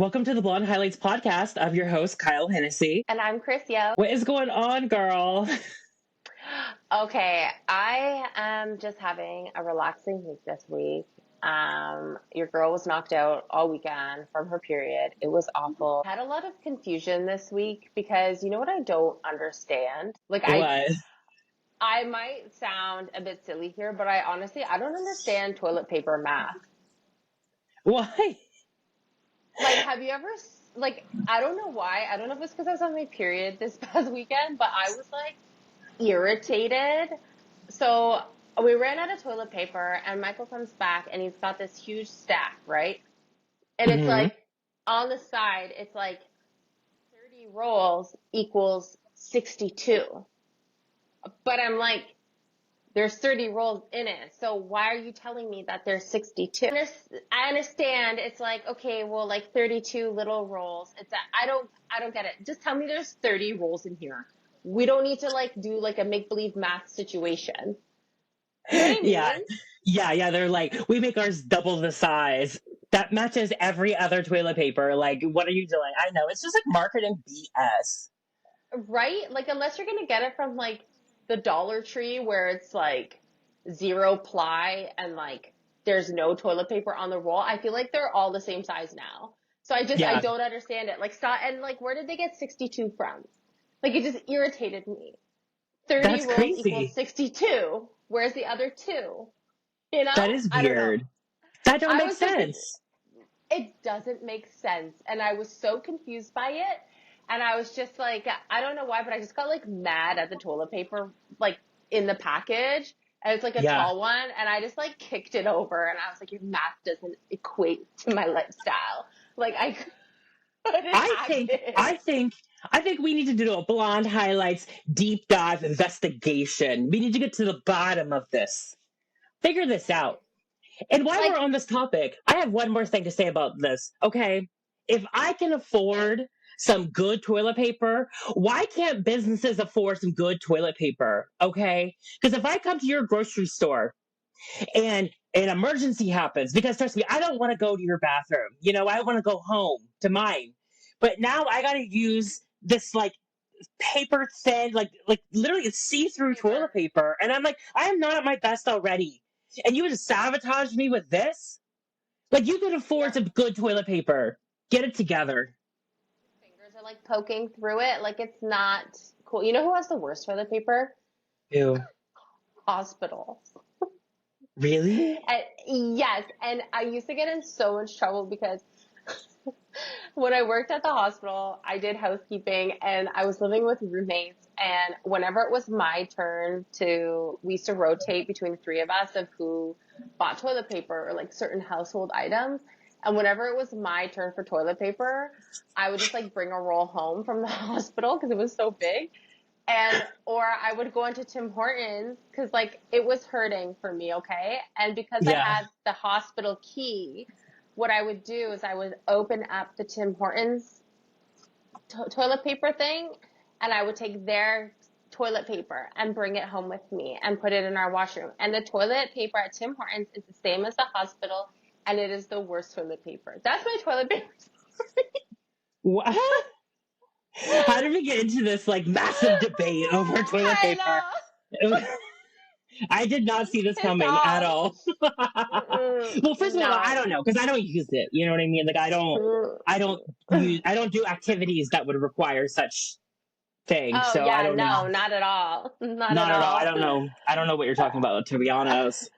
Welcome to the Blonde Highlights podcast. I'm your host, Kyle Hennessy. And I'm Kris, yo. What is going on, girl? Okay, I am just having a relaxing week this week. Your girl was knocked out all weekend from her period. It was awful. Had a lot of confusion this week because you know what I don't understand? What? I might sound a bit silly here, but I don't understand toilet paper math. Why? Have you ever, I don't know why. I don't know if it's because I was on my period this past weekend, but I was irritated. So we ran out of toilet paper and Michael comes back and he's got this huge stack, right? And it's on the side, it's 30 rolls equals 62. But I'm there's 30 rolls in it. So why are you telling me that there's 62? I understand. It's 32 little rolls. I don't get it. Just tell me there's 30 rolls in here. We don't need to do a make-believe math situation. You know what I mean? Yeah. They're we make ours double the size. That matches every other toilet paper. What are you doing? I know. It's just marketing BS. Right? Unless you're going to get it from the Dollar Tree where it's zero ply and there's no toilet paper on the roll. I feel like they're all the same size now. So I don't understand it. Where did they get 62 from? It just irritated me. 30 That's rolls crazy. equals 62. Where's the other two? You know? That is weird. That don't make sense. It doesn't make sense. And I was so confused by it. And I was just I don't know why, but I just got mad at the toilet paper, in the package. And it's a tall one. And I just kicked it over. And I was your math doesn't equate to my lifestyle. I think we need to do a Blonde Highlights deep dive investigation. We need to get to the bottom of this. Figure this out. And while we're on this topic, I have one more thing to say about this. Okay. If I can afford some good toilet paper, why can't businesses afford some good toilet paper? Okay. Because if I come to your grocery store and an emergency happens, because trust me, I don't want to go to your bathroom. I want to go home to mine. But now I got to use this paper thin, literally it's see-through toilet paper. And I'm I am not at my best already. And you would sabotage me with this? You can afford some good toilet paper. Get it together. Fingers are poking through it. It's not cool. You know who has the worst toilet paper? Ew. Hospitals. Really? Yes. And I used to get in so much trouble because when I worked at the hospital, I did housekeeping and I was living with roommates. And whenever it was my turn we used to rotate between the three of us of who bought toilet paper or certain household items. And whenever it was my turn for toilet paper, I would just bring a roll home from the hospital because it was so big. Or I would go into Tim Hortons because it was hurting for me. Okay. And because I had the hospital key, what I would do is I would open up the Tim Hortons toilet paper thing and I would take their toilet paper and bring it home with me and put it in our washroom. And the toilet paper at Tim Hortons is the same as the hospital and it is the worst toilet paper. That's my toilet paper story. What? How did we get into this massive debate over toilet paper? I did not see this coming at all. Well, first of all, I don't know because I don't use it. You know what I mean? I don't do activities that would require such things. Oh, so yeah, I don't know. Not at all. Not at all. I don't know. I don't know what you're talking about, to be honest.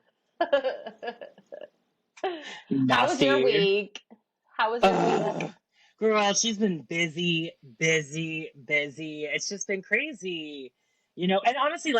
How was your week? Week? Girl, she's been busy. It's just been crazy. And honestly,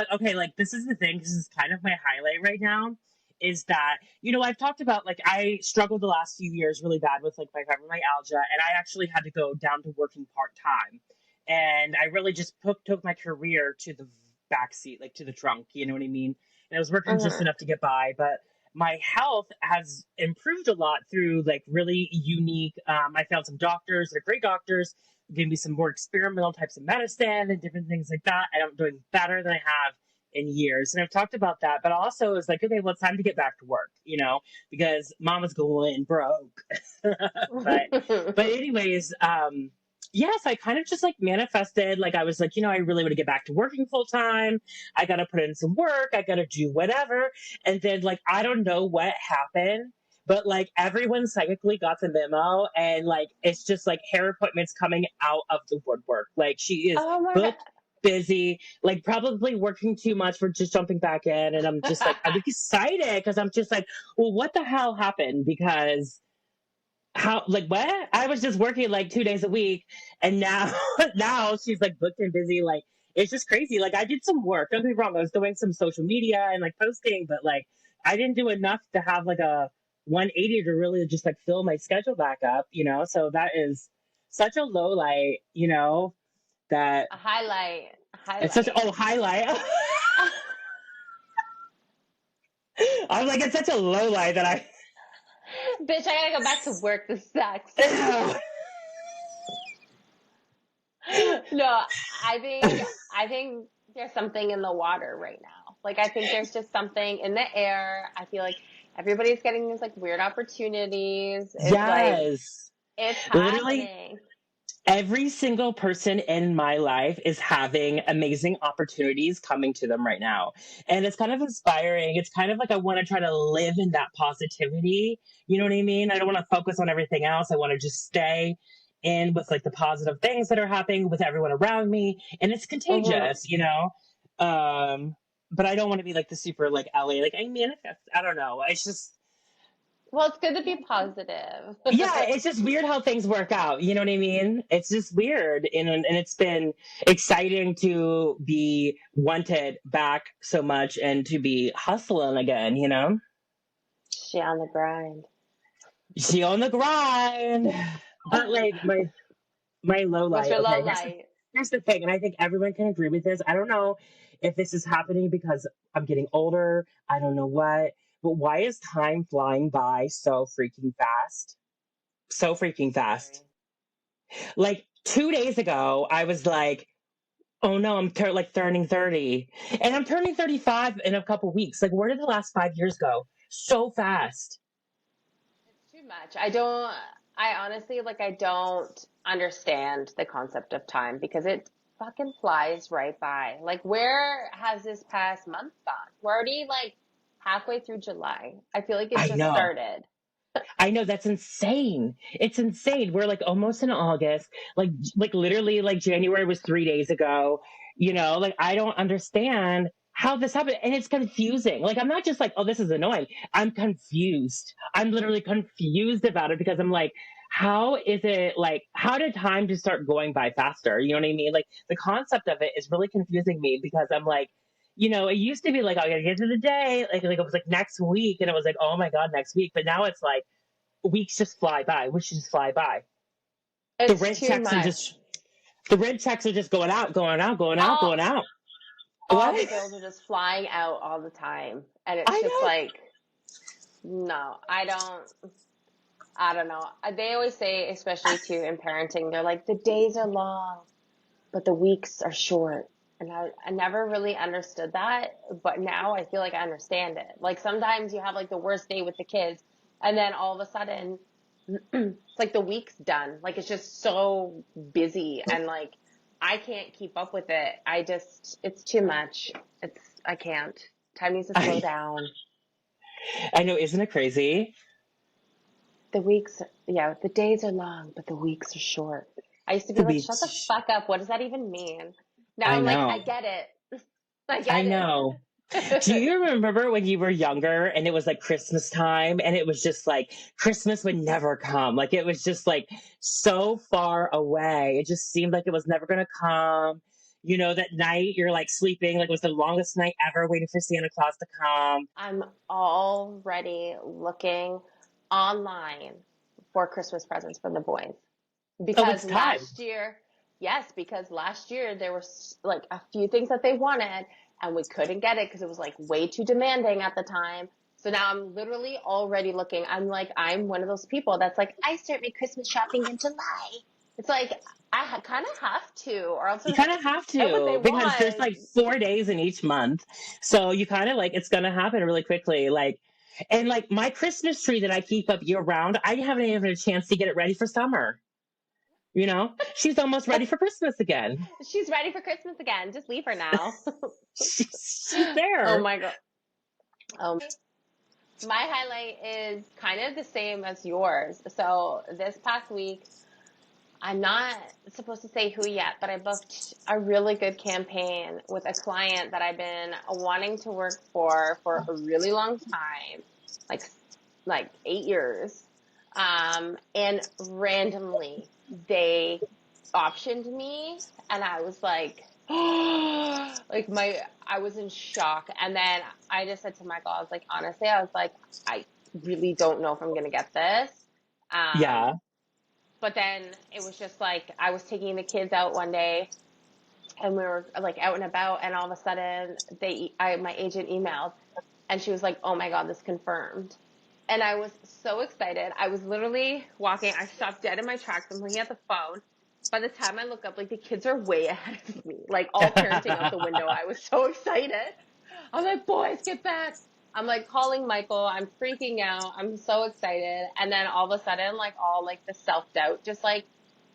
this is the thing. This is kind of my highlight right now is that, I've talked about, I struggled the last few years really bad with, my fibromyalgia, and I actually had to go down to working part-time. And I really just took my career to the backseat, to the trunk, you know what I mean? And I was working just enough to get by, but my health has improved a lot through really unique, I found some doctors, they're great doctors, gave me some more experimental types of medicine and different things like that. And I'm doing better than I have in years. And I've talked about that, but also it's like, okay, well, it's time to get back to work, because mama's going broke. But anyways, yes, I kind of just like manifested. Like I was like, I really want to get back to working full time. I got to put in some work. I got to do whatever. And then like, I don't know what happened, but like everyone psychically got the memo, and like, it's just like hair appointments coming out of the woodwork. Like she is Oh my booked, busy, like probably working too much for just jumping back in. And I'm just like, I'm God. excited because I'm just like, well, what the hell happened? Because how, like, what? I was just working like 2 days a week, and now now she's like booked and busy. Like it's just crazy. Like I did some work, don't get me wrong, I was doing some social media and like posting, but like I didn't do enough to have like a 180 to really just like fill my schedule back up, so that is such a low light, that A highlight. A it's such highlight. highlight. I'm like, it's such a low light that I Bitch, I gotta go back to work. This sucks. No, I think there's something in the water right now. Like I think there's just something in the air. I feel like everybody's getting these like weird opportunities. It's like Yes. it's Literally happening. every single person in my life is having amazing opportunities coming to them right now. And it's kind of inspiring. It's kind of like I want to try to live in that positivity. You know what I mean? I don't want to focus on everything else. I want to just stay in with like the positive things that are happening with everyone around me. And it's Hmm. contagious, but I don't want to be like the super like LA, like I manifest. I don't know. It's just, Well, it's good to be positive. yeah, it's just weird how things work out. You know what I mean? It's just weird. And it's been exciting to be wanted back so much and to be hustling again. She on the grind. She on the grind. But like my low What's light, your low okay, light? here's the thing, and I think everyone can agree with this. I don't know if this is happening because I'm getting older. I don't know what, but why is time flying by so freaking fast? So freaking Scary. fast. Like 2 days ago, I was like, oh no, I'm like turning 30. And I'm turning 35 in a couple weeks. Like, where did the last 5 years go? So fast. It's too much. I honestly, like, I don't understand the concept of time because it fucking flies right by. Like, where has this past month gone? We're already like halfway through July. I feel like it I just know. started. I know, that's insane. It's insane. We're like almost in August. Like literally like January was 3 days ago. Like I don't understand how this happened. And it's confusing. Like I'm not just like, oh, this is annoying. I'm confused. I'm literally confused about it because I'm like, how is it like how did time just start going by faster? You know what I mean? Like the concept of it is really confusing me because I'm like, it used to be like, oh, I gotta get to the day. Like it was like next week. And it was like, oh my God, next week. But now it's like, weeks just fly by. Weeks just fly by. The It's rent too checks are much. just the rent checks are just going out, going out, going out, All going out. all the What? bills are just flying out all the time. And it's I just know. like, no, I don't know. They always say, especially too in parenting, they're like, the days are long, but the weeks are short. And I never really understood that, but now I feel like I understand it. Like sometimes you have like the worst day with the kids, and then all of a sudden, it's like the week's done. Like it's just so busy, and like I can't keep up with it. It's too much. I can't. Time needs to slow I down. I know. Isn't it crazy? Yeah, the days are long, but the weeks are short. I used to be The like, shut the beach. fuck up. What does that even mean? Now I I'm like, I know. get it. I I get know. Do it. you remember when you were younger and it was like Christmas time and it was just like Christmas would never come? Like it was just like so far away. It just seemed like it was never going to come. That night you're like sleeping, like it was the longest night ever waiting for Santa Claus to come. I'm already looking online for Christmas presents for the boys Oh, because it's time. last year there were like a few things that they wanted and we couldn't get it because it was like way too demanding at the time. So now I'm literally already looking. I'm one of those people that's like, I start my Christmas shopping in July. It's like, I kind of have to, or else You they're kind of have get what they to because there's want. like 4 days in each month. So you kind of like, it's going to happen really quickly. Like, and like my Christmas tree that I keep up year round, I haven't even had a chance to get it ready for summer. You know, she's almost ready for Christmas again. She's ready for Christmas again. Just leave her now. She's Oh there. my God. My highlight is kind of the same as yours. So this past week, I'm not supposed to say who yet, but I booked a really good campaign with a client that I've been wanting to work for a really long time, like like 8 years. And randomly they optioned me, and I was like, like I was in shock. And then I just said to Michael, I was like, honestly, I was like, I really don't know if I'm gonna get this. Um, Yeah. but then it was just like I was taking the kids out one day, and we were like out and about, and all of a sudden my agent emailed, and she was like, "Oh my God, this confirmed." And I was so excited. I was literally walking. I stopped dead in my tracks. I'm looking at the phone. By the time I look up, like the kids are way ahead of me, like all parenting out the window. I was so excited. I'm like, boys, get back. I'm like calling Michael. I'm freaking out. I'm so excited. And then all of a sudden, like all like the self-doubt just like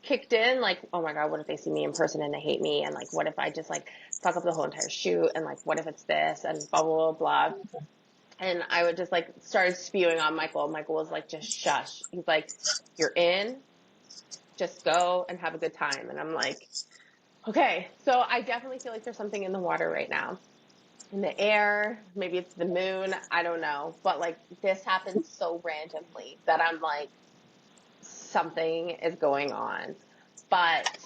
kicked in. Like, oh my God, what if they see me in person and they hate me? And like, what if I just like fuck up the whole entire shoot? And like, what if it's this? And blah, blah, blah, blah. And I would just like started spewing on Michael. Michael was like, just shush. He's like, you're in, just go and have a good time. And I'm like, okay. So I definitely feel like there's something in the water right now, in the air. Maybe it's the moon. I don't know. But like this happened so randomly that I'm like, something is going on. But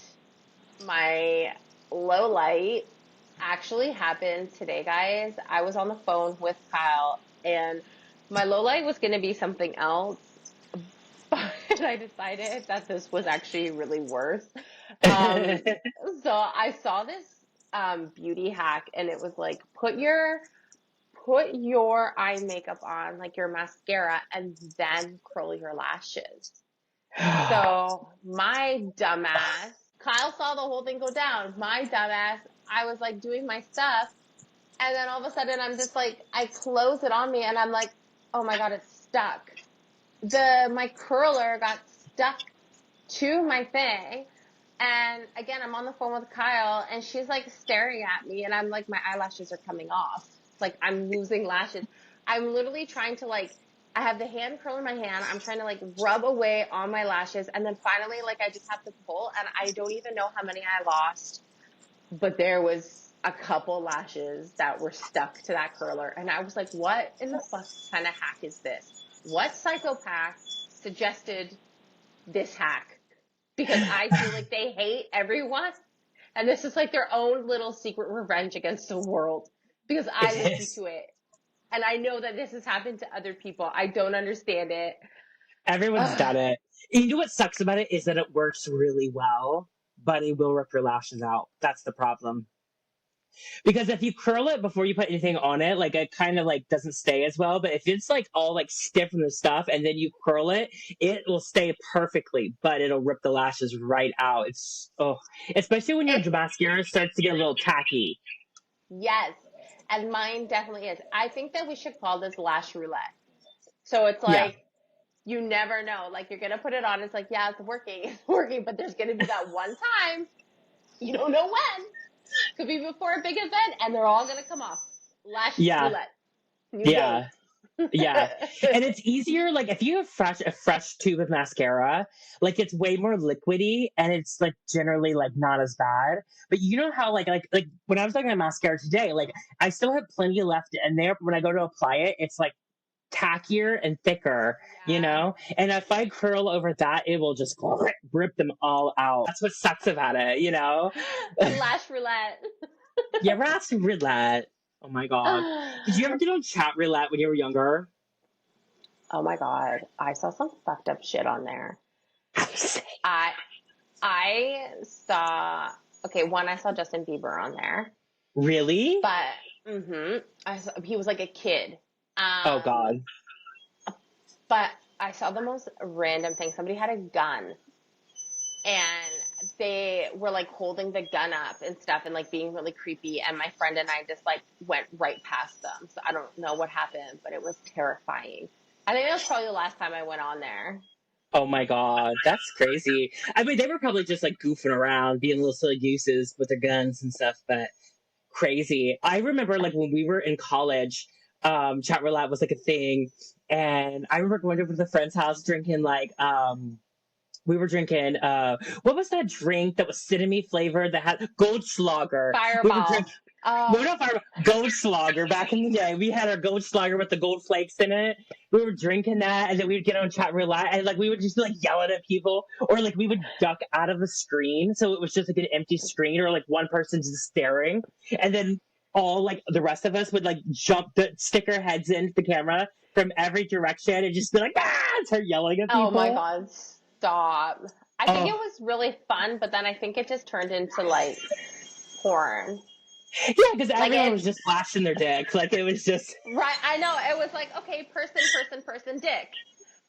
my low light actually happened today, guys. I was on the phone with Kyle, and my low light was going to be something else, but I decided that this was actually really worse. Um, so I saw this beauty hack, and it was like put your eye makeup on, like your mascara, and then curl your lashes. So my dumbass, Kyle saw the whole thing go down. My dumbass, I was like doing my stuff, and then all of a sudden I'm just like, I close it on me, and I'm like, oh my God, it's stuck. My curler got stuck to my thing. And again, I'm on the phone with Kyle, and she's like staring at me, and I'm like, my eyelashes are coming off. Like I'm losing lashes. I'm literally trying to like, I have the hand curler in my hand. I'm trying to like rub away on my lashes, and then finally, like I just have to pull, and I don't even know how many I lost, but there was a couple lashes that were stuck to that curler, and I was like, what in the fuck kind of hack is this? What psychopath suggested this hack? Because I feel like they hate everyone, and this is like their own little secret revenge against the world, because I It listened is. to it, and I know that this has happened to other people. I don't understand it. Everyone's Ugh. done it. And you know what sucks about it is that it works really well, but it will rip your lashes out. That's the problem. Because if you curl it before you put anything on it, like it kind of like doesn't stay as well. But if it's like all like stiff from the stuff and then you curl it, it will stay perfectly, but it'll rip the lashes right out. It's oh, especially when your It's mascara starts to get a little tacky. yes, and mine definitely is. I think that we should call this lash roulette. So it's Yeah. like you never know. Like you're gonna put it on. It's like, yeah, it's working, it's working, but there's gonna be that one time you don't know when. Could be before a big event, and they're all gonna come off. Lash Yeah. roulette, new game. Yeah. Yeah. And it's easier, like if you have a fresh tube of mascara, like it's way more liquidy and it's like generally like not as bad. But you know how like when I was looking at mascara today, like I still have plenty left in there, but when I go to apply it, it's like tackier and thicker, you Yeah. know? And if I curl over that, it will just rip them all out. That's what sucks about it, you know? Lash roulette. You ever asked roulette? Oh my god. Did you ever get on chat roulette when you were younger? Oh my God. I saw some fucked up shit on there. I I saw okay, one I saw Justin Bieber on there, Really? but he was like a kid. Oh Um, god. but I saw the most random thing. Somebody had a gun, and they were like holding the gun up and stuff and like being really creepy. And my friend and I just like went right past them. So I don't know what happened, but it was terrifying. I think that was probably the last time I went on there. Oh my god, that's crazy. I mean, they were probably just like goofing around, being little silly gooses with their guns and stuff, but crazy. I remember like when we were in college, chat roulette was like a thing, and I remember going over to the friend's house drinking like we were drinking what was that drink that was cinnamon flavored that had Goldschlager. We were Fireball. drinking no, not Fireball, Goldschlager. Back in the day, we had our Goldschlager with the gold flakes in it. We were drinking that, and then we would get on chat roulette, and like we would just be like yelling at people, or like we would duck out of the screen, so it was just like an empty screen, or like one person just staring, and then all like the rest of us would like stick our heads into the camera from every direction, and just be like and start yelling at people. Oh my God, stop. I think it Oh. was really fun, but then I think it just turned into like porn. Yeah, because Like everyone it, was just flashing their dick. Like it was just right, I know. It was like, okay, person, dick.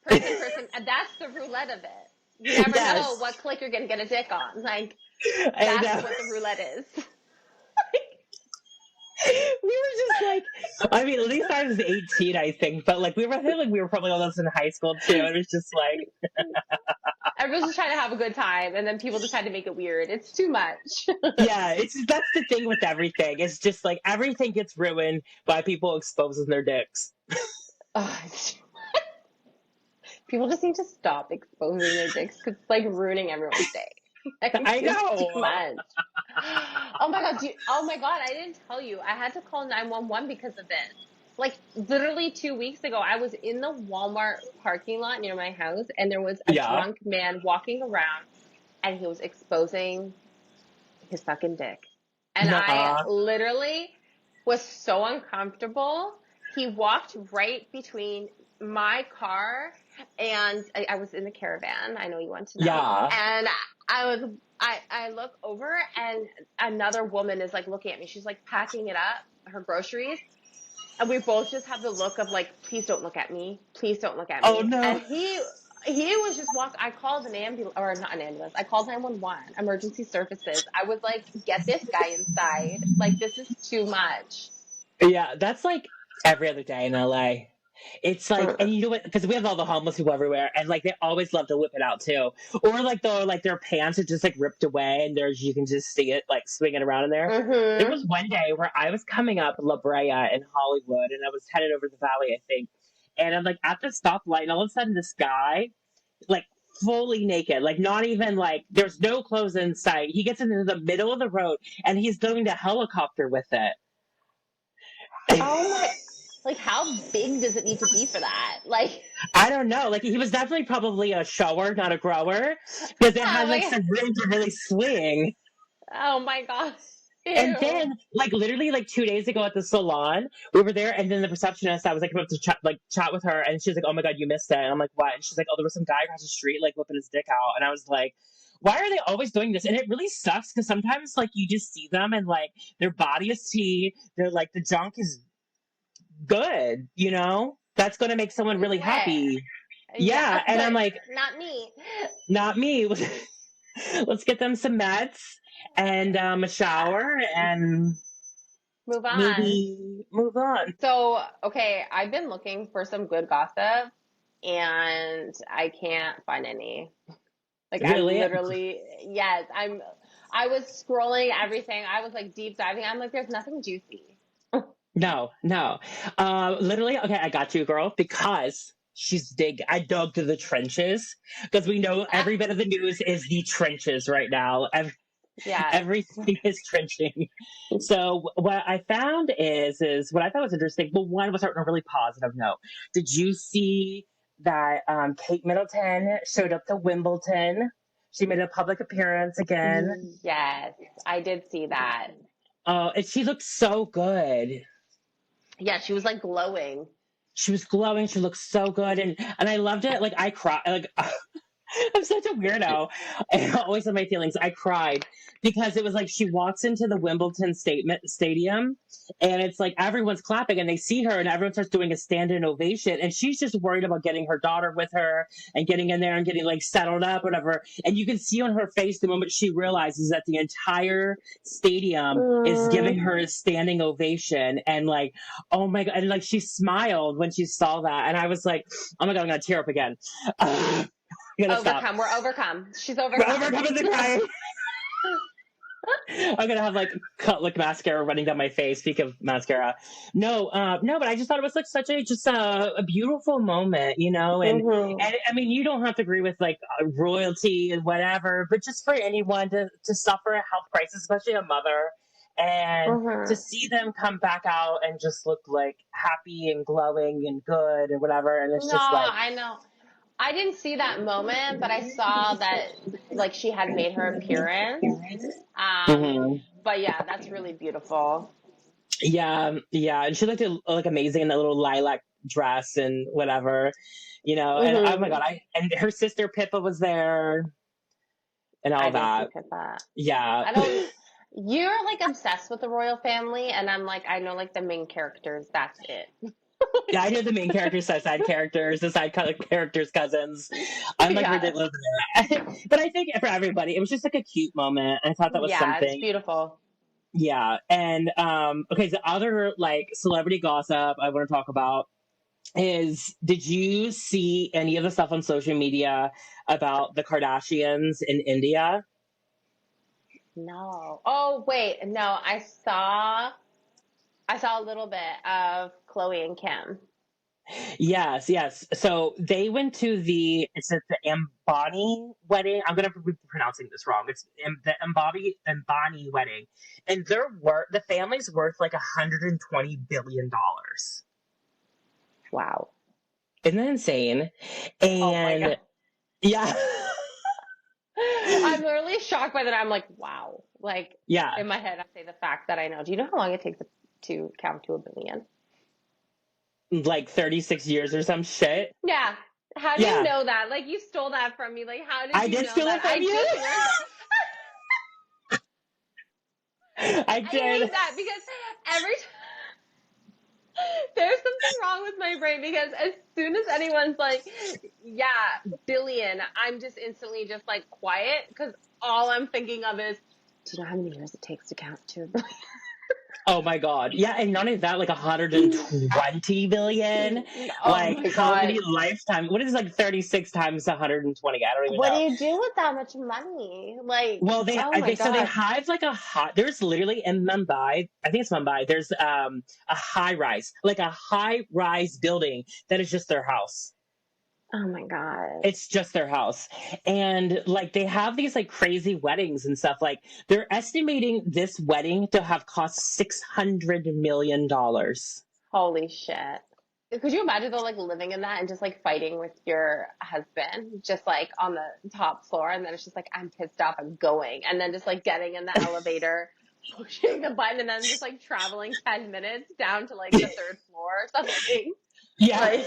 Person, and that's the roulette of it. You never yes. know what click you're going to get a dick on. Like, And, that's what the roulette is. we were just like, I mean, at least I was 18, I think, but like I feel like we were probably all those in high school too. It was just like, Everyone's just trying to have a good time, and then people decide to make it weird. It's too much. yeah, that's the thing with everything. It's just like everything gets ruined by people exposing their dicks. People just need to stop exposing their dicks because it's like ruining everyone's day. Like, I know. it's too much. Oh my God. Oh my God. I didn't tell you. I had to call 911 because of this. Like literally 2 weeks ago, I was in the Walmart parking lot near my house, and there was a drunk man walking around, and he was exposing his fucking dick. And I literally was so uncomfortable. He walked right between my car and I was in the caravan. I know you want to know. Yeah. And I look over, and another woman is like looking at me. She's like packing it up, her groceries. And we both just have the look of like, please don't look at me. Please don't look at me. Oh no. And he was just I called an ambulance, or not an ambulance. I called 911, emergency services. I was like, get this guy inside. Like, this is too much. Yeah, that's like every other day in LA. It's like, and you know what? Because we have all the homeless people everywhere, and like they always love to whip it out too, or like their pants are just like ripped away, and you can just see it like swinging around in there. Mm-hmm. There was one day where I was coming up La Brea in Hollywood, and I was headed over the valley, I think, and I'm like at the stoplight, and all of a sudden this guy, like fully naked, like not even like there's no clothes in sight. He gets into the middle of the road, and he's doing the helicopter with it. Oh my. Like, how big does it need to be for that? Like, I don't know. Like, he was definitely probably a shower, not a grower, because it had like some room to really swing. Oh my gosh. Ew. And then, like, literally, like 2 days ago at the salon, we were there, and then the receptionist, I was like about to chat with her, and she was like, "Oh my God, you missed it." And I'm like, "What?" And she's like, "Oh, there was some guy across the street like whipping his dick out," and I was like, why are they always doing this? And it really sucks because sometimes like you just see them and like their body is tea, they're like the junk is good, you know, that's going to make someone really happy. Yeah. And I'm like, not me. Let's get them some meds and a shower and move on. Maybe move on. So, okay, I've been looking for some good gossip, and I can't find any. Like, really? I'm literally, yes, I was scrolling everything. I was like deep diving. I'm like, there's nothing juicy. No. Literally, okay, I got you, girl, because I dug to the trenches, because we know every bit of the news is the trenches right now. Everything is trenching. So what I found is what I thought was interesting. Well, one was on a really positive note. Did you see that Kate Middleton showed up to Wimbledon? She made a public appearance again. Yes, I did see that. Oh, and she looked so good. Yeah, she was like glowing. She was glowing. She looked so good, and I loved it. Like I cried. Like I'm such a weirdo. And always in my feelings. I cried because it was like she walks into the Wimbledon stadium and it's like everyone's clapping and they see her and everyone starts doing a stand-in ovation and she's just worried about getting her daughter with her and getting in there and getting like settled up, whatever. And you can see on her face the moment she realizes that the entire stadium is giving her a standing ovation and like, oh my God. And like she smiled when she saw that. And I was like, oh my God, I'm going to tear up again. I'm gonna Overcome. stop. We're overcome. She's We're overcome. overcoming the crying. I'm gonna have like cut like mascara running down my face. Speak of mascara, no, but I just thought it was like such a beautiful moment, you know, and I mean you don't have to agree with like royalty and whatever, but just for anyone to suffer a health crisis, especially a mother, and to see them come back out and just look like happy and glowing and good and whatever, and it's No, just like. I know. I didn't see that moment, but I saw that like she had made her appearance. Mhm. But yeah, that's really beautiful. Yeah, and she looked like amazing in that little lilac dress and whatever, you know. And oh my hmm God, and her sister Pippa was there and all I didn't see that. Pippa. Yeah, I don't. You're like obsessed with the royal family, and I'm like, I know like the main characters. That's it. yeah. I know the main characters, side characters, the characters, cousins. I'm like Yeah, ridiculous, but I think for everybody, it was just like a cute moment. I thought that was yeah, it's something. beautiful. Yeah, and okay, the other like celebrity gossip I want to talk about is did you see any of the stuff on social media about the Kardashians in India? No. Oh wait, no. I saw a little bit of Chloe and Kim. Yes. So they went to it's at the Ambani wedding. I'm gonna be pronouncing this wrong. It's the Ambani wedding, and the family's worth like $120 billion. Wow. Isn't that insane? Oh my God. And yeah, I'm literally shocked by that. I'm like, wow. Like yeah, in my head, I say the fact that I know. Do you know how long it takes to count to a billion? like 36 years or some shit. Yeah. How do you Yeah, know that? Like you stole that from me. Like how did I you did know steal it that? I from you. just learned. I I did. hate that because every time there's something wrong with my brain because as soon as anyone's like, yeah, billion, I'm just instantly just like quiet because all I'm thinking of is, do you know how many years it takes to count to a billion? Oh my God. Yeah, and not only that, like 120 billion. Oh Like my how many God. lifetime? What is like 36 times 120? I don't even What do know. you do with that much money? Like, Well, oh my they God. have like there's literally in Mumbai, I think it's Mumbai, there's a high rise building that is just their house. Oh my God. It's just their house. And like they have these like crazy weddings and stuff. Like they're estimating this wedding to have cost $600 million. Holy shit. Could you imagine though, like living in that and just like fighting with your husband, just like on the top floor, and then it's just like, I'm pissed off, I'm going, and then just like getting in the elevator, pushing the button, and then just like traveling 10 minutes down to like the third floor or something. Yeah. Like,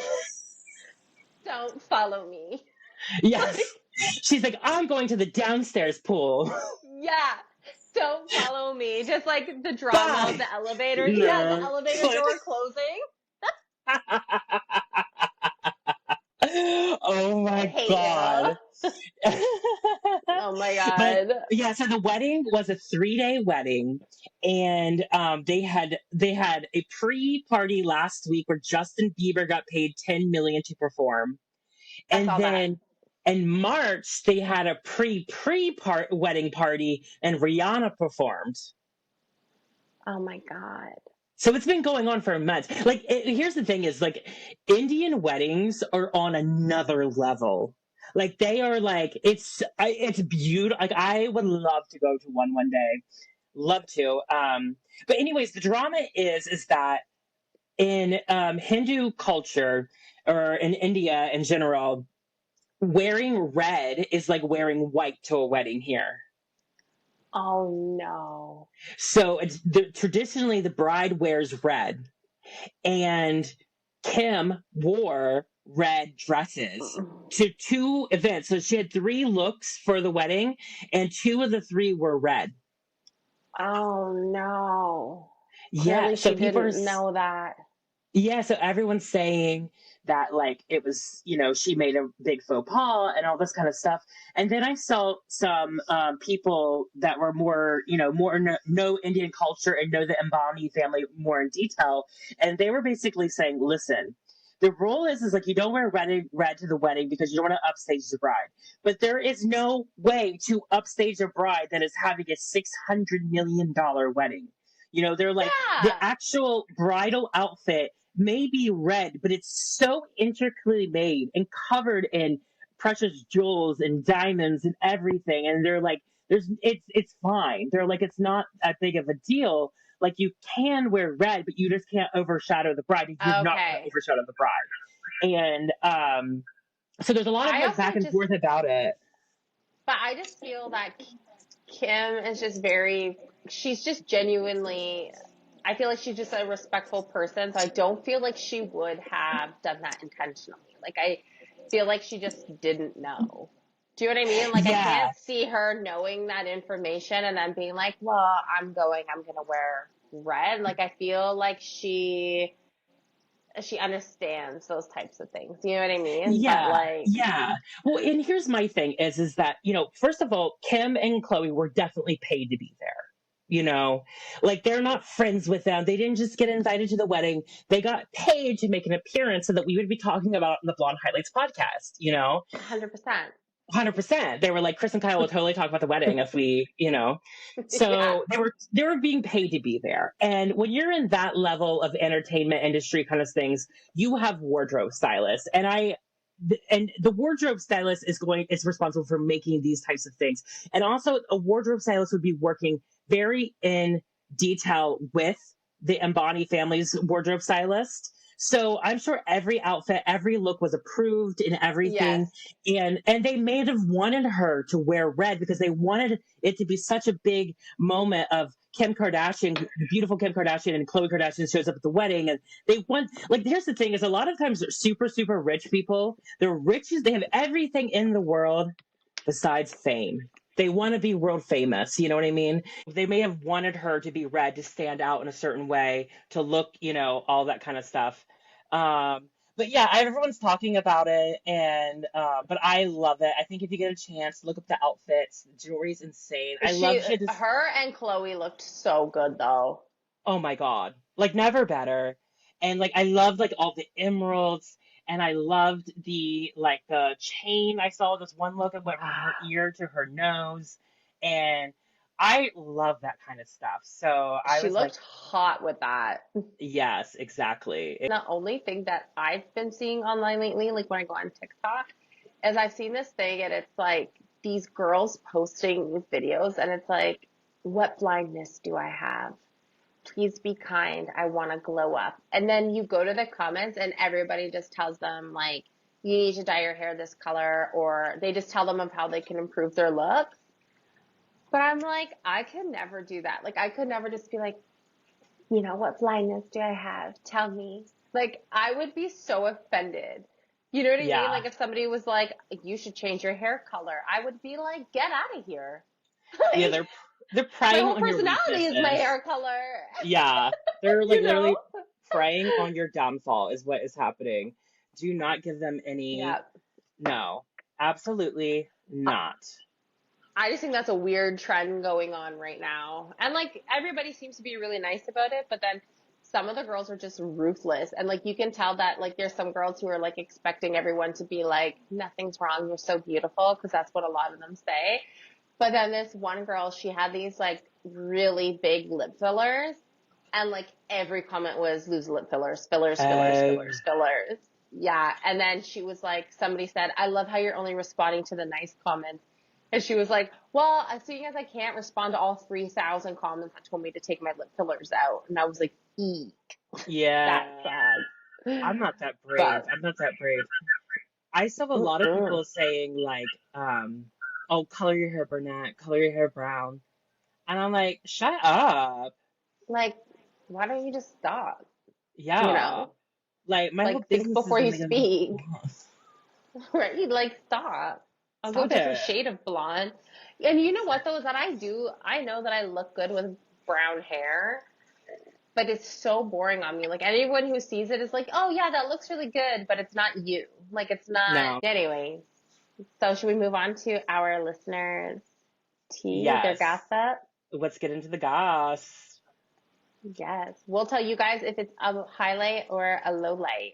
don't follow me. Yes. Like, She's like, I'm going to the downstairs pool. yeah. Don't follow me. Just like the drama of Bye. the elevator. Yeah, the No. elevator door closing. Oh I my hate God. you. Oh my But God. yeah, so the wedding was a 3-day wedding, and they had a pre-party last week where Justin Bieber got paid 10 million to perform, I and saw that. then in March they had a pre-part wedding party, and Rihanna performed. Oh my God. So it's been going on for months. Like, here's the thing: is like Indian weddings are on another level. Like they are like it's beautiful. Like I would love to go to one day, love to. But anyways, the drama is that in Hindu culture or in India in general, wearing red is like wearing white to a wedding here. Oh no. So traditionally the bride wears red, and Kim wore red dresses to two events. So she had three looks for the wedding, and two of the three were red. Oh no. Yeah, Clearly so she people didn't are know that. yeah, so everyone's saying that like it was, she made a big faux pas and all this kind of stuff. And then I saw some people that were more, more know Indian culture and know the Ambani family more in detail, and they were basically saying, listen. The rule is like you don't wear red to the wedding because you don't want to upstage the bride. But there is no way to upstage a bride that is having a $600 million wedding. They're like the Yeah. actual bridal outfit may be red, but it's so intricately made and covered in precious jewels and diamonds and everything. And they're like, it's fine. They're like, it's not that big of a deal. Like you can wear red, but you just can't overshadow the bride. You're not going to Okay. overshadow the bride. And so there's a lot of I like back also and just, forth about it. but I just feel that Kim is just very, she's just genuinely, I feel like she's just a respectful person. So I don't feel like she would have done that intentionally. Like, I feel like she just didn't know. Do you know what I mean? Like, I Yeah, can't see her knowing that information and then being like, well, I'm going to wear red. Like, I feel like she understands those types of things. You know what I mean? But yeah, like, yeah. Well, and here's my thing is that, first of all, Kim and Chloe were definitely paid to be there. Like they're not friends with them. They didn't just get invited to the wedding. They got paid to make an appearance so that we would be talking about it in the Blonde Highlights podcast. 100%. 100%. They were like, Kris and Kyle will totally talk about the wedding if we. Yeah. So they were being paid to be there. And when you're in that level of entertainment industry kind of things, you have wardrobe stylists. And the wardrobe stylist is responsible for making these types of things. And also a wardrobe stylist would be working very in detail with the Ambani family's wardrobe stylist. So I'm sure every outfit, every look was approved and everything. Yes. And they may have wanted her to wear red because they wanted it to be such a big moment of Kim Kardashian, the beautiful Kim Kardashian and Khloe Kardashian shows up at the wedding. And they want, like, here's the thing is a lot of times super, super rich people, they're riches, they have everything in the world besides fame. They want to be world famous. You know what I mean? They may have wanted her to be red to stand out in a certain way, to look, all that kind of stuff. But yeah, everyone's talking about it, and but I love it. I think if you get a chance, look up the outfits. The jewelry's insane. I love she had this. Her and Chloe looked so good though. Oh my god, like never better. And like I loved like all the emeralds, and I loved the chain. I saw this one look that went from her ear to her nose, and I love that kind of stuff. So I She was like, looked hot with that. yes, exactly. The only thing that I've been seeing online lately, like when I go on TikTok, is I've seen this thing and it's like these girls posting these videos and it's like, what blindness do I have? Please be kind. I want to glow up. And then you go to the comments and everybody just tells them like, you need to dye your hair this color, or they just tell them of how they can improve their look. But I'm like, I could never do that. Like, I could never just be like, what blindness do I have? Tell me. Like, I would be so offended. You know what I mean? Yeah. Like, if somebody was like, you should change your hair color, I would be like, get out of here. Yeah, Like, they're my preying whole on your personality is my weaknesses. hair color. Yeah, they're like You know? literally preying on your downfall is what is happening. Do not give them any. Yeah. No, absolutely not. I just think that's a weird trend going on right now. And like everybody seems to be really nice about it, but then some of the girls are just ruthless. And like you can tell that like there's some girls who are like expecting everyone to be like, nothing's wrong, you're so beautiful, because that's what a lot of them say. But then this one girl, she had these like really big lip fillers, and like every comment was lose lip fillers, fillers, fillers, Uh, fillers, fillers. Yeah. And then she was like, somebody said, I love how you're only responding to the nice comments. And she was like, well, as soon as I can't respond to all 3,000 comments that told me to take my lip fillers out. And I was like, eek, that's yeah, sad. I'm not that brave. But, I'm not that brave. I saw a lot of mm-mm. people saying like, oh, color your hair brunette, color your hair brown, and I'm like, shut up. Like, why don't you just stop? You Yeah. know? Like, my whole Like, think business is before to you make them speak. lost. Right? Like, stop. I'll go a Stop different it. shade of blonde. And you know what though, is that I know that I look good with brown hair, but it's so boring on me. Like anyone who sees it is like, oh yeah, that looks really good, but it's not you. Like it's not. No. Anyways, so should we move on to our listeners' tea, their Yes. gossip? Let's get into the goss. Yes. We'll tell you guys if it's a highlight or a low light.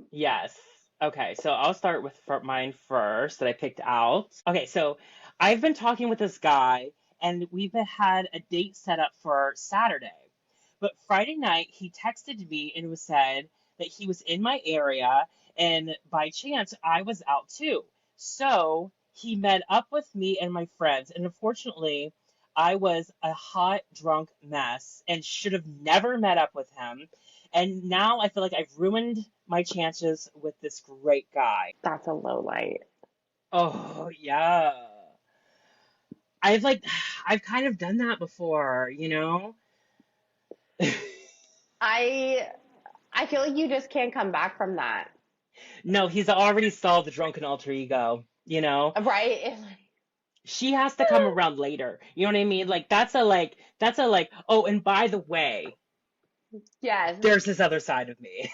Yes. Okay, so I'll start with mine first that I picked out. Okay, so I've been talking with this guy, and we've had a date set up for Saturday. But Friday night, he texted me and was said that he was in my area, and by chance, I was out too. So he met up with me and my friends, and unfortunately, I was a hot, drunk mess and should have never met up with him. And now I feel like I've ruined my chances with this great guy. That's a low light. Oh, yeah. I've like, I've kind of done that before, you know? I I feel like you just can't come back from that. No, he's already solved the drunken alter ego, you know? Right? It's like, She has to come around later. You know what I mean? Like, that's a like, oh, and by the way, yes. there's this other side of me.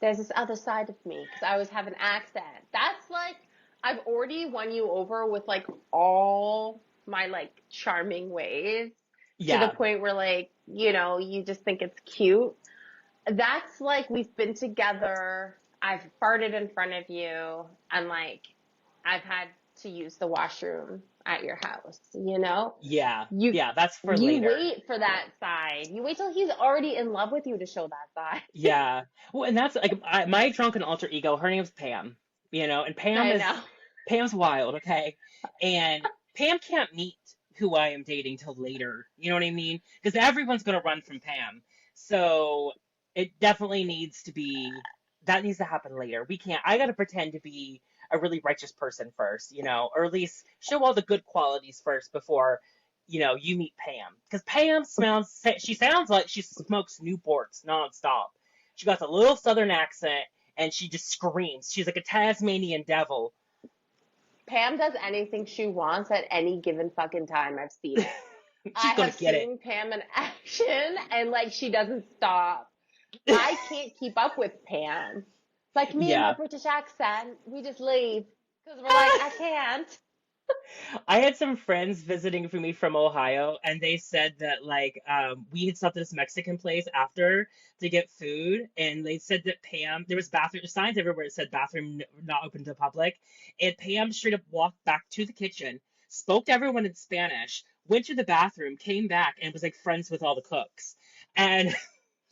There's this other side of me because I always have an accent. That's like, I've already won you over with like all my like charming ways to the Yeah, point where like, you just think it's cute. That's like, we've been together. I've farted in front of you and like, I've had to use the washroom at your house, you know? yeah, You, yeah, that's for you later. wait for that side. You wait till he's already in love with you to show that side. Yeah. Well, and that's like my drunken alter ego. Her name's Pam, you know, and I know. Pam's wild, okay? And Pam can't meet who I am dating till later. You know what I mean? Because everyone's gonna run from Pam. So it definitely needs to be that needs to happen later. We can't. I gotta pretend to be a really righteous person first, you know, or at least show all the good qualities first before you meet Pam. Because she sounds like she smokes Newports nonstop. She got a little southern accent and she just screams. She's like a Tasmanian devil. Pam does anything she wants at any given fucking time. I've seen it. She's I gonna have get it. seen Pam in action and like she doesn't stop. I can't keep up with Pam. Like me and my Yeah. British accent, we just leave because we're like, I can't. I had some friends visiting for me from Ohio, and they said that like we had stopped at this Mexican place after to get food, and they said that Pam there was bathroom signs everywhere that said bathroom not open to public, and Pam straight up walked back to the kitchen, spoke to everyone in Spanish, went to the bathroom, came back, and was like friends with all the cooks, and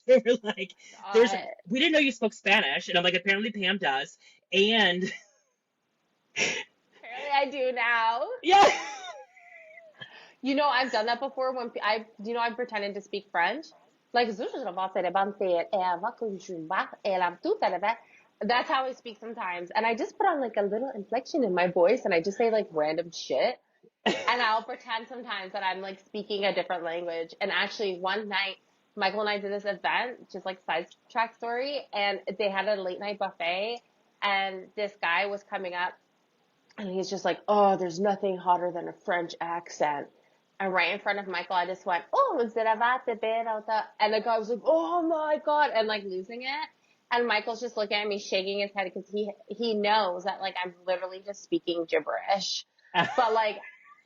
they were like, "There's God. we didn't know you spoke Spanish," and I'm like, "Apparently Pam does," and Apparently I do now. yeah. I've done that before when I've pretended to speak French. Like, that's how I speak sometimes. And I just put on like a little inflection in my voice and I just say like random shit. And I'll pretend sometimes that I'm like speaking a different language. And actually one night, Michael and I did this event, just like sidetrack story, and they had a late night buffet and this guy was coming up and he's just like, oh, there's nothing hotter than a French accent. And right in front of Michael, I just went, oh, is it about the bed out there? And the guy was like, oh my God, and like losing it. And Michael's just looking at me, shaking his head because he knows that like I'm literally just speaking gibberish. But like,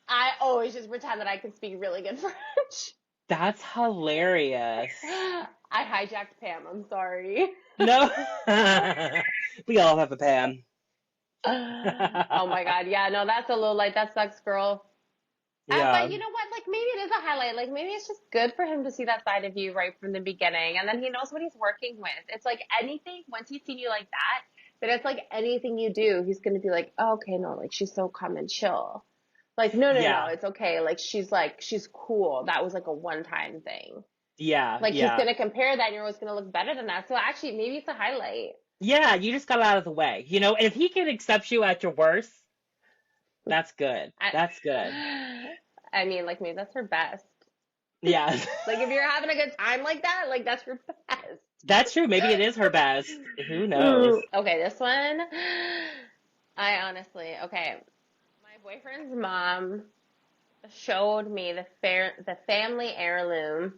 I always just pretend that I can speak really good French. That's hilarious. I hijacked Pam. I'm sorry. No. We all have a Pam. Oh my God. Yeah, no, that's a low light. That sucks, girl. Yeah. But you know what? Like maybe it is a highlight. Like maybe it's just good for him to see that side of you right from the beginning. And then he knows what he's working with. It's like anything, once he's seen you like that, then it's like anything you do, he's going to be like, oh, okay, no, like she's so calm and chill. Like, no, no, no, Yeah. it's okay. Like, she's cool. That was like a one-time thing. Yeah. Like he's Yeah. going to compare that and you're always going to look better than that. So actually, maybe it's a highlight. Yeah. You just got out of the way, and if he can accept you at your worst, that's good. I, That's good. I mean, like maybe that's her best. Yeah. Like if you're having a good time like that, like that's your best. That's true. Maybe it is her best. Who knows? Okay, this one, I honestly, okay, my boyfriend's mom showed me the family heirloom.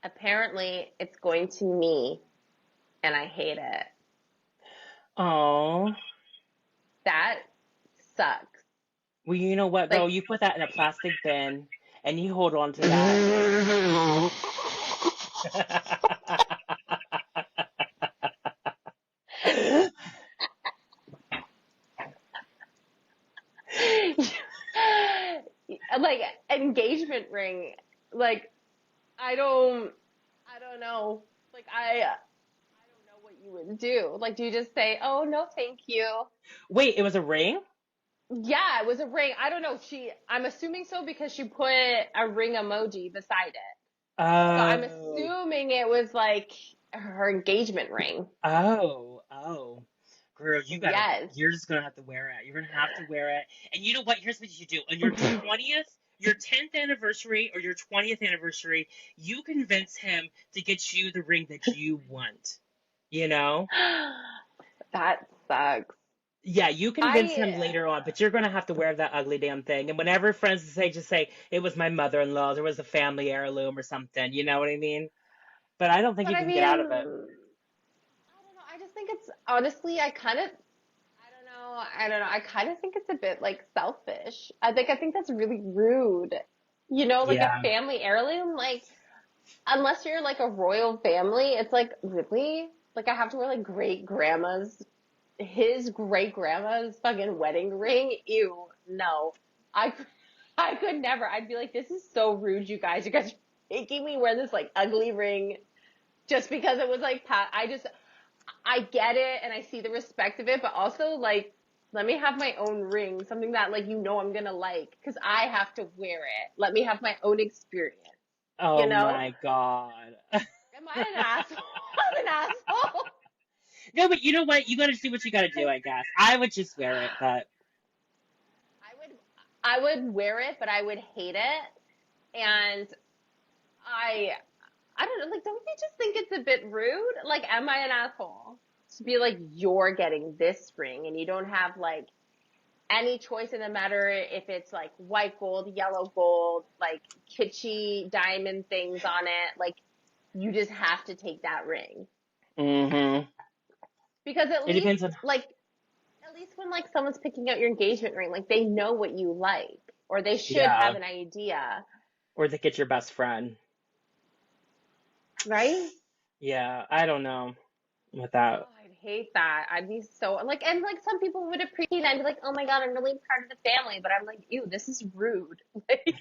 Apparently, it's going to me, and I hate it. Oh. That sucks. Well, you know what, girl? Like, You put that in a plastic bin and you hold on to that. like engagement ring. Like, I don't know. Like, I don't know what you would do. Like, do you just say, "Oh no, thank you"? Wait, it was a ring? Yeah, it was a ring. I don't know. I'm assuming so because she put a ring emoji beside it. So I'm Oh. assuming it was like her engagement ring. Oh. Girl, Yes. you're just gonna have to wear it. You're gonna have to wear it. And you know what? Here's what you do. On your 20th, your 10th anniversary or your 20th anniversary, you convince him to get you the ring that you want. You know? That sucks. Yeah, you convince him I later on, but you're gonna have to wear that ugly damn thing. And whenever friends say, just say, it was my mother-in-law's, or it was a family heirloom or something. You know what I mean? But I don't think but you I can mean, get I out don't of it. know. I just think it's honestly, I don't know. I don't know. I kind of think it's a bit like selfish. I think that's really rude. You know, like a Yeah. family heirloom, like unless you're like a royal family, it's like really like I have to wear like his great grandma's fucking wedding ring. Ew, no. I I could never. I'd be like, this is so rude, you guys. You guys are making me wear this like ugly ring just because it was like I get it and I see the respect of it, but also like let me have my own ring, something that like I'm gonna like, because I have to wear it. Let me have my own experience. You Oh know? my God. Am I an asshole? I'm an asshole. No, but you know what? You gotta do what you gotta do, I guess. I would just wear it, but I would wear it, but I would hate it. And I I don't know, like don't you just think it's a bit rude? Like, am I an asshole? To be like, you're getting this ring and you don't have like any choice in the matter if it's like white gold, yellow gold, like kitschy diamond things on it. Like, you just have to take that ring. hmm Because it depends on. at least when like someone's picking out your engagement ring, like they know what you like, or they should Yeah, have an idea, or they get your best friend. right? Yeah, I don't know with that. Oh, I'd hate that. I'd be so like, and like some people would appreciate it. I'd be like, oh my God, I'm really part of the family. But I'm like, ew, this is rude. Like,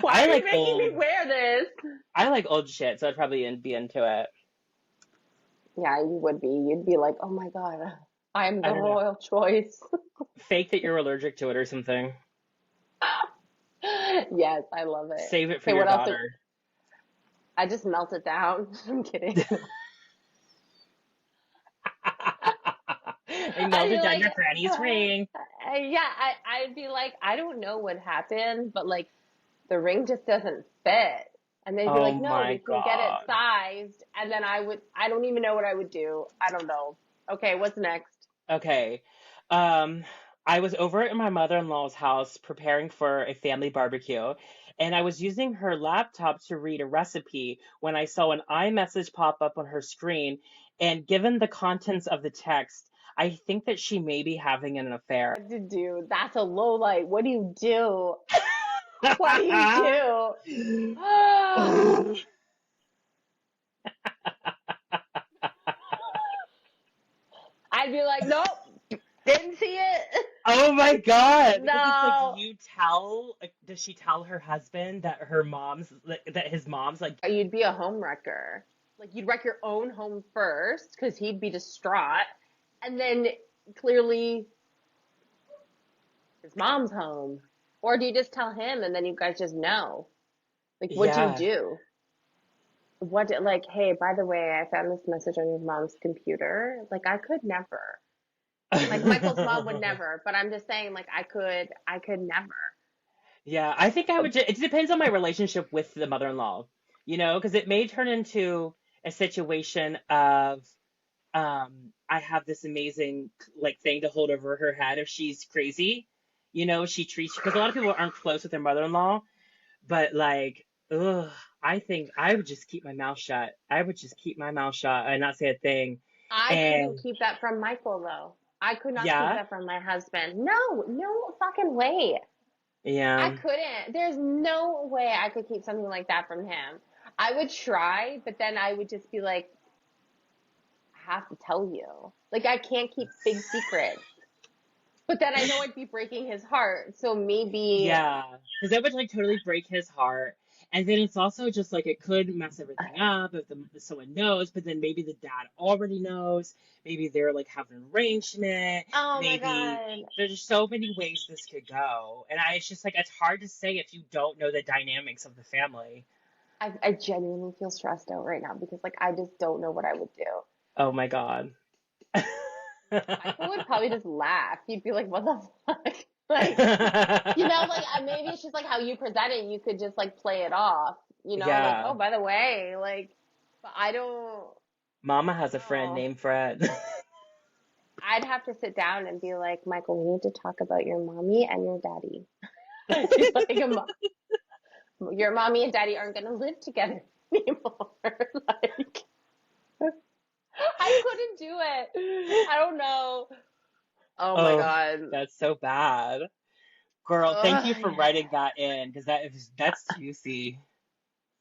why I are you like making me old. wear this? I like old shit, so I'd probably be into it. Yeah, you would be. You'd be like, oh my God, I'm I the don't know. royal choice. Fake that you're allergic to it or something. Yes, I love it. Save it for Okay, your what else? daughter. I just melt it down. I'm kidding. I I'd be melted down like, your granny's ring. yeah, I'd be like, I don't know what happened, but like the ring just doesn't fit. And they'd be Oh like, no, my we can get it God. sized. And then I don't even know what I would do. I don't know. Okay, what's next? Okay. Um, I was over at my mother-in-law's house preparing for a family barbecue, and I was using her laptop to read a recipe when I saw an iMessage pop up on her screen. And given the contents of the text, I think that she may be having an affair. What to do? That's a low light. What do you do? What do you do? I'd be like, nope, didn't see it. Oh my God. Because it's like, No. does she tell her husband that that his mom's like, You'd be a home wrecker. Like, you'd wreck your own home first because he'd be distraught. And then clearly his mom's home. Or do you just tell him and then you guys just know? Like, what do you yeah. do? Like, hey, by the way, I found this message on your mom's computer. Like, I could never. Like, Michael's mom would never, but I'm just saying, like, I could never. Yeah, I think I would it depends on my relationship with the mother-in-law, because it may turn into a situation of I have this amazing like thing to hold over her head if she's crazy. She treats because a lot of people aren't close with their mother-in-law, but like, ugh, I think I would just keep my mouth shut. I would just keep my mouth shut and not say a thing. I couldn't And keep that from Michael though. I could not keep yeah, that from my husband. No, no fucking way. I yeah, couldn't. There's no way I could keep something like that from him. I would try, but then I would just be like, I have to tell you. Like, I can't keep big secrets. But then I know I'd be breaking his heart. So maybe, yeah, because that would like totally break his heart. And then it's also just like it could mess everything up if someone knows, but then maybe the dad already knows. Maybe they're like have an arrangement. oh my Maybe God. there's so many ways this could go. And it's just like it's hard to say if you don't know the dynamics of the family. I genuinely feel stressed out right now because, like, I just don't know what I would do. Oh my God. Michael would probably just laugh. He'd be like, what the fuck? Like, like maybe it's just like how you present it. You could just like play it off, like, Yeah. oh, by the way, like, but I don't Mama has a friend know. named Fred. I'd have to sit down and be like, Michael, we need to talk about your mommy and your daddy. I'd be like, your mommy and daddy aren't going to live together anymore. Like, I couldn't do it. I don't know. Oh my Oh, God. that's so bad. Girl, thank you Ugh. for writing that in because that's juicy.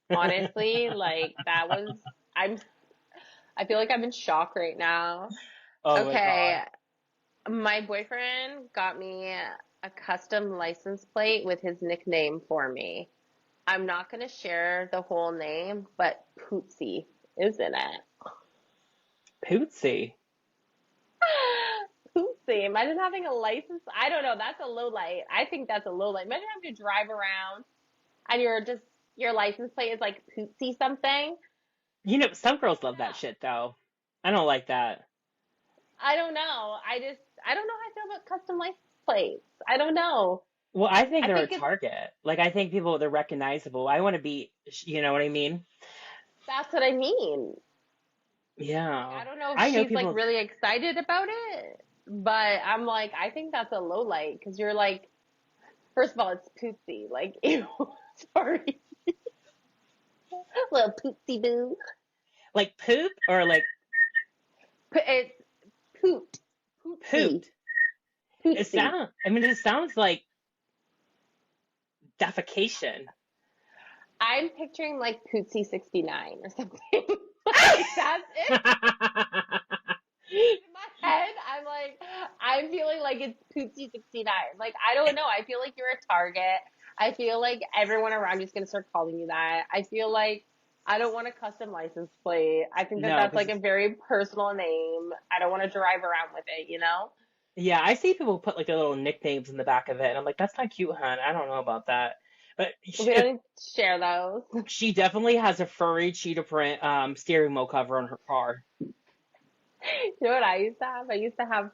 Honestly, like that was, I'm, I feel like I'm in shock right now. Oh my God. Okay. My boyfriend got me a custom license plate with his nickname for me. I'm not going to share the whole name, but Pootsie is in it. Pootsie. Pootsie. Imagine having a license. I don't know. That's a low light. I think that's a low light. Imagine having to drive around and your license plate is like Pootsie something. Some girls love that No. shit though. I don't like that. I don't know. I don't know how I feel about custom license plates. I don't know. Well, I think I they're a think it's, target. Like I think they're recognizable. I want to be, you know what I mean? that's what I mean. Like, Yeah. I don't know if I know she's like people. really excited about it, but I'm like, I think that's a low light because you're like, first of all, it's Pootsie. Like, ew, sorry. Little Pootsie boo. Like poop or like It's Poot. Pootsie. poot. Pootsie. It sounds like defecation. I'm picturing like Pootsie 69 or something. Like, that's it. In my head, I'm feeling like it's Pootsie 69. Like, I don't know. I feel like you're a target. I feel like everyone around you is going to start calling you that. I feel like I don't want a custom license plate. I think that No, that's like because a very personal name. I don't want to drive around with it, you know? yeah, I see people put like their little nicknames in the back of it, and I'm like, that's not cute, hun. I don't know about that. But We don't need to share those. she definitely has a furry cheetah print steering wheel cover on her car. You know what I used to have? I used to have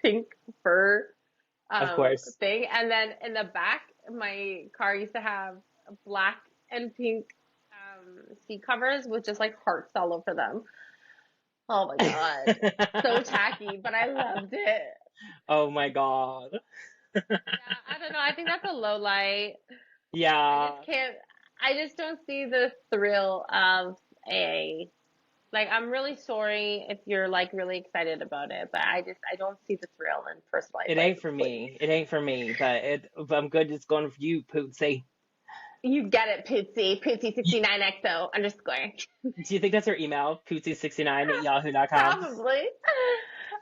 pink fur Of course. thing. And then in the back, my car used to have black and pink seat covers with just like hearts all over them. Oh my God. So tacky, but I loved it. Oh my God. Yeah, I don't know. I think that's a low light. I Yeah. just can't, I just don't see the thrill of a, like, I'm really sorry if you're like really excited about it, but I don't see the thrill in personalized It ain't license for plates. me. It ain't for me. But I'm good just going for you, Pootsy. You get it, Pootsie. Do Pootsie69XO underscore. you think that's her email? Pootsy69 at yahoo.com. Probably.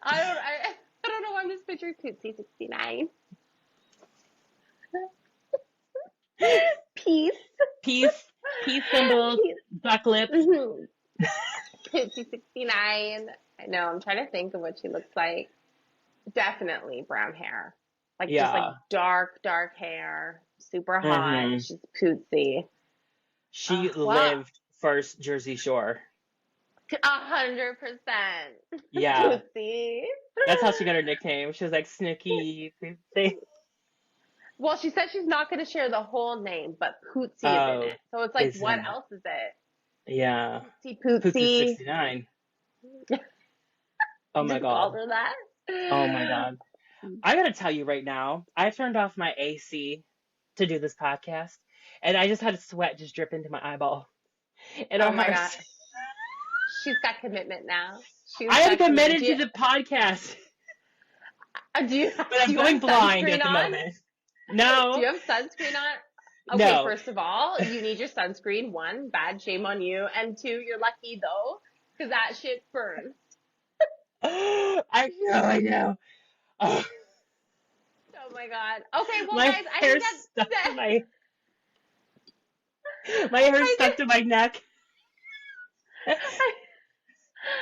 I don't know. I'm just picturing Pootsie69. Peace. Peace. Peace symbols. Peace. Duck lips. Mhm. Pootsie69. I know. I'm trying to think of what she looks like. Definitely brown hair. Like just like Yeah. dark, dark hair. Super hot. Hmm. She's Pootsie. She Wow. lived first Jersey Shore. 100%. Yeah. Pootsie. That's how she got her nickname. She was like Snooky Pootsie. Well, she said she's not going to share the whole name, but Pootsie is in Oh, it. So it's like, is what in it. else is it? Yeah. Pootsie Pootsie Pootsie. 69. Oh my Just called God. her that. Oh my God. I gotta tell you right now, I turned off my AC to do this podcast, and I just had sweat just drip into my eyeball. And Oh it my God. hurts. She's got commitment now. She's I am got commitment. committed to the podcast, Do you, but do I'm you have going blind sunscreen at the on? moment. Do No, you have sunscreen on? Okay, no. first of all, you need your sunscreen. One, bad shame on you. And two, you're lucky though, because that shit burns. I know, I know. Oh, Oh my God. Okay, well my guys, I think hair's stuck to that's my hair's I stuck to my neck.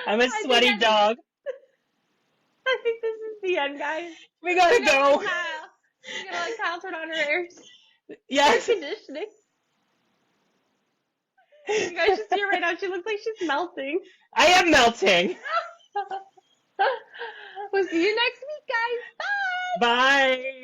I'm a I think sweaty dog. I think this is the end, guys. We gotta We're gonna let go. Kyle. We're gonna let Kyle turn on her air Yes, conditioning. You guys should see her right now. She looks like she's melting. I am melting. We'll see you next week, guys. Bye. Bye.